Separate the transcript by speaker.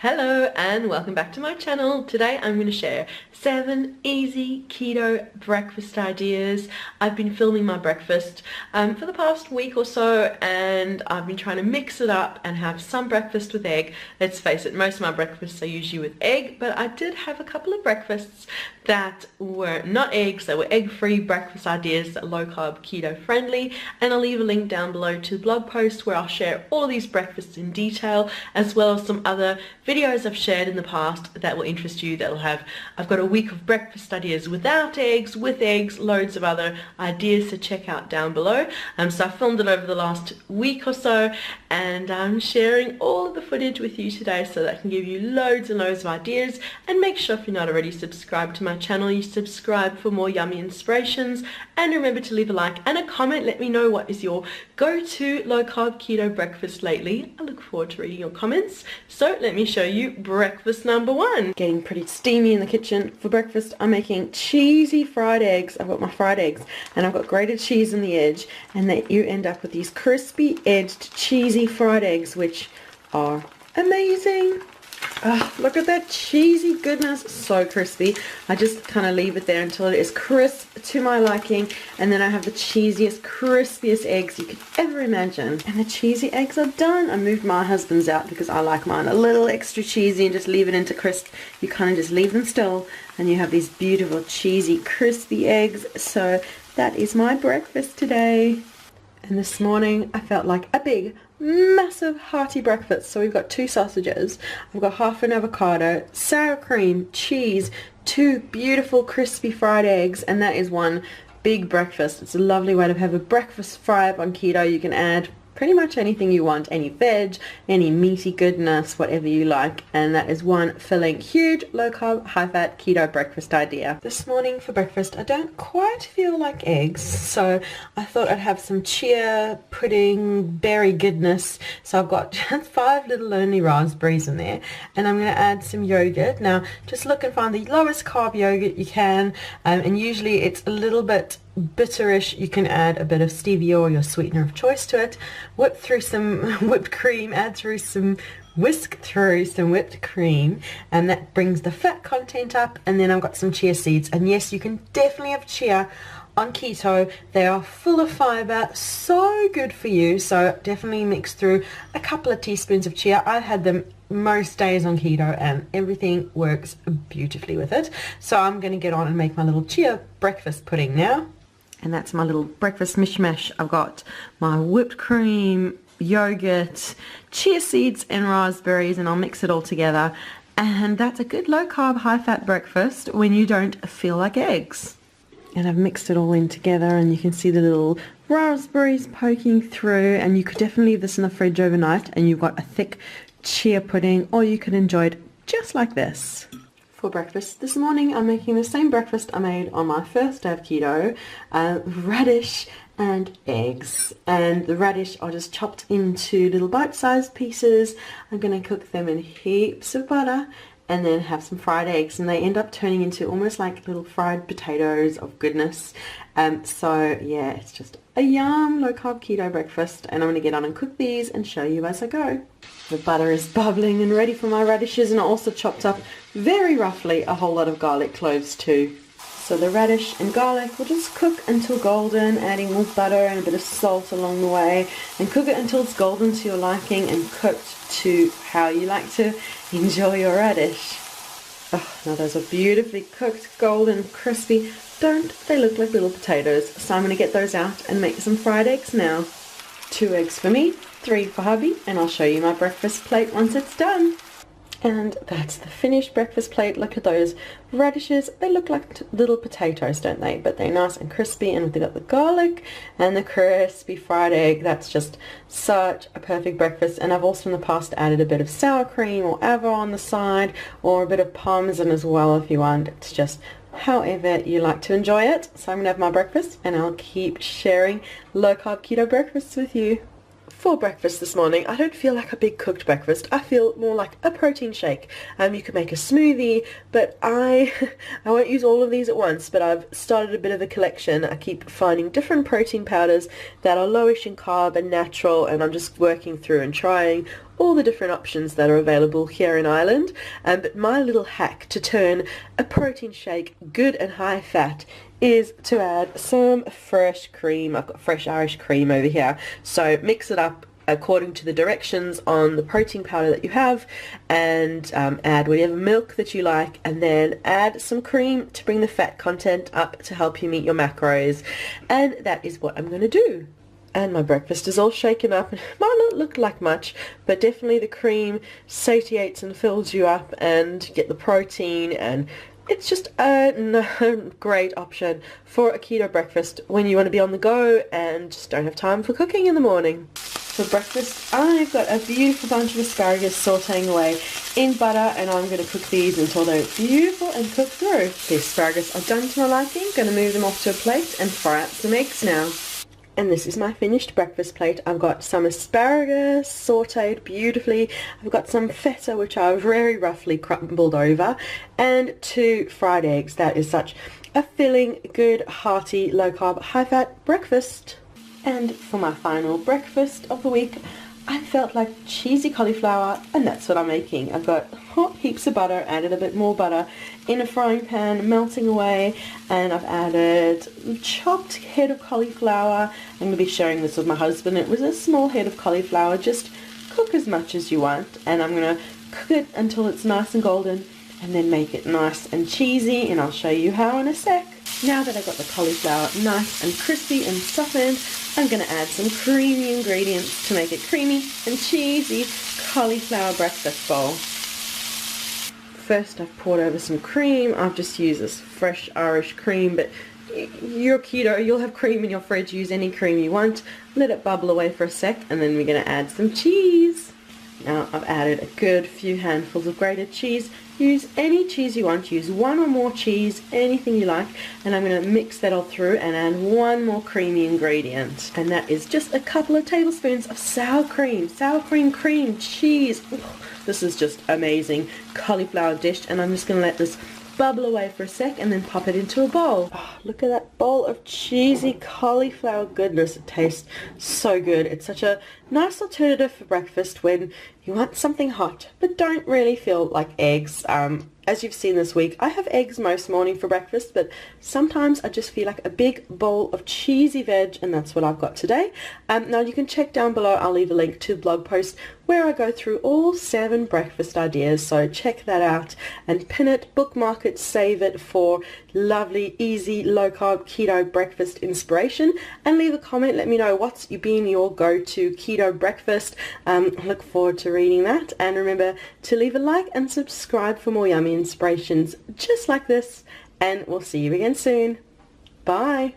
Speaker 1: Hello and welcome back to my channel. Today I'm going to share 7 easy keto breakfast ideas. I've been filming my breakfast for the past week or so, and I've been trying to mix it up and have some breakfast with egg. Let's face it, most of my breakfasts are usually with egg, but I did have a couple of breakfasts that were not eggs, they were egg-free breakfast ideas that are low-carb, keto-friendly, and I'll leave a link down below to the blog post where I'll share all of these breakfasts in detail, as well as some other videos I've shared in the past that will interest you. I've got a week of breakfast ideas without eggs, with eggs, loads of other ideas to check out down below. So I filmed it over the last week or so, and I'm sharing all of the footage with you today so that I can give you loads and loads of ideas. And make sure, if you're not already subscribed to my channel, you subscribe for more yummy inspirations, and remember to leave a like and a comment. Let me know what is your go-to low-carb keto breakfast lately. I look forward to reading your comments. So let me show you breakfast number 1. Getting pretty steamy in the kitchen. For breakfast I'm making cheesy fried eggs. I've got my fried eggs and I've got grated cheese on the edge, and then you end up with these crispy edged cheesy fried eggs, which are amazing. Oh, look at that cheesy goodness, so crispy. I just kind of leave it there until it is crisp to my liking, and then I have the cheesiest, crispiest eggs you could ever imagine. And the cheesy eggs are done. I moved my husband's out because I like mine a little extra cheesy and just leave it into crisp. You kind of just leave them still and you have these beautiful cheesy crispy eggs. So that is my breakfast today. And this morning I felt like a big massive hearty breakfast. So we've got 2 sausages, I've got half an avocado, sour cream, cheese, 2 beautiful crispy fried eggs, and that is one big breakfast. It's a lovely way to have a breakfast fry up on keto. You can add pretty much anything you want, any veg, any meaty goodness, whatever you like, and that is one filling, huge, low-carb, high-fat keto breakfast idea. This morning for breakfast I don't quite feel like eggs, so I thought I'd have some chia pudding berry goodness. So I've got just 5 little lonely raspberries in there, and I'm going to add some yogurt. Now just look and find the lowest carb yogurt you can, and usually it's a little bit bitterish. You can add a bit of stevia or your sweetener of choice to it. Whip through some whipped cream, whisk through some whipped cream, and that brings the fat content up. And then I've got some chia seeds, and yes, you can definitely have chia on keto. They are full of fiber, so good for you. So definitely mix through a couple of teaspoons of chia. I had them most days on keto and everything works beautifully with it. So I'm going to get on and make my little chia breakfast pudding now. And that's my little breakfast mishmash. I've got my whipped cream, yogurt, chia seeds and raspberries, and I'll mix it all together. And that's a good low carb, high fat breakfast when you don't feel like eggs. And I've mixed it all in together, and you can see the little raspberries poking through, and you could definitely leave this in the fridge overnight and you've got a thick chia pudding, or you can enjoy it just like this. For breakfast this morning I'm making the same breakfast I made on my first day of keto, radish and eggs. And the radish are just chopped into little bite-sized pieces. I'm going to cook them in heaps of butter and then have some fried eggs, and they end up turning into almost like little fried potatoes of goodness. So yeah, it's just a yum low carb keto breakfast, and I'm going to get on and cook these and show you as I go. The butter is bubbling and ready for my radishes, and I also chopped up very roughly a whole lot of garlic cloves too. So the radish and garlic will just cook until golden, adding more butter and a bit of salt along the way, and cook it until it's golden to your liking and cooked to how you like to enjoy your radish. Oh, now those are beautifully cooked, golden, crispy. Don't they look like little potatoes? So I'm going to get those out and make some fried eggs now. 2 eggs for me, 3 for hubby, and I'll show you my breakfast plate once it's done. And that's the finished breakfast plate. Look at those radishes. They look like little potatoes, don't they? But they're nice and crispy, and they've got the garlic and the crispy fried egg. That's just such a perfect breakfast. And I've also in the past added a bit of sour cream or avo on the side, or a bit of parmesan as well if you want. It's just however you like to enjoy it. So I'm going to have my breakfast, and I'll keep sharing low carb keto breakfasts with you. For breakfast this morning, I don't feel like a big cooked breakfast. I feel more like a protein shake. You could make a smoothie, but I won't use all of these at once, but I've started a bit of a collection. I keep finding different protein powders that are lowish in carb and natural, and I'm just working through and trying all the different options that are available here in Ireland. But my little hack to turn a protein shake good and high fat is to add some fresh cream. I've got fresh Irish cream over here. So mix it up according to the directions on the protein powder that you have, and add whatever milk that you like, and then add some cream to bring the fat content up to help you meet your macros. And that is what I'm going to do. And my breakfast is all shaken up. It might not look like much, but definitely the cream satiates and fills you up, and you get the protein, and it's just a great option for a keto breakfast when you want to be on the go and just don't have time for cooking in the morning. For breakfast, I've got a beautiful bunch of asparagus sauteing away in butter, and I'm going to cook these until they're beautiful and cooked through. The asparagus are done to my liking. Going to move them off to a plate and fry up some eggs now. And this is my finished breakfast plate. I've got some asparagus sauteed beautifully. I've got some feta, which I've very roughly crumbled over, and 2 fried eggs. That is such a filling, good, hearty, low-carb, high-fat breakfast. And for my final breakfast of the week, I felt like cheesy cauliflower, and that's what I'm making. I've got hot heaps of butter, added a bit more butter in a frying pan, melting away, and I've added chopped head of cauliflower. I'm going to be sharing this with my husband. It was a small head of cauliflower. Just cook as much as you want, and I'm going to cook it until it's nice and golden, and then make it nice and cheesy, and I'll show you how in a sec. Now that I've got the cauliflower nice and crispy and softened, I'm going to add some creamy ingredients to make it creamy and cheesy cauliflower breakfast bowl. First, I've poured over some cream. I've just used this fresh Irish cream, but you're keto, you'll have cream in your fridge. Use any cream you want. Let it bubble away for a sec, and then we're going to add some cheese. Now I've added a good few handfuls of grated cheese. Use any cheese you want. Use 1 or more cheese, anything you like. And I'm going to mix that all through and add 1 more creamy ingredient. And that is just a couple of tablespoons of sour cream. Sour cream, cream, cheese. Oh, this is just amazing cauliflower dish. And I'm just going to let this bubble away for a sec and then pop it into a bowl. Oh, look at that bowl of cheesy cauliflower goodness. It tastes so good. It's such a nice alternative for breakfast when you want something hot but don't really feel like eggs. As you've seen this week, I have eggs most morning for breakfast, but sometimes I just feel like a big bowl of cheesy veg, and that's what I've got today. Now you can check down below. I'll leave a link to the blog post where I go through all 7 breakfast ideas, so check that out and pin it, bookmark it, save it for lovely, easy, low-carb keto breakfast inspiration, and leave a comment. Let me know what's been your go-to keto breakfast. I look forward to reading that, and remember to leave a like and subscribe for more yummy inspirations just like this, and we'll see you again soon. Bye.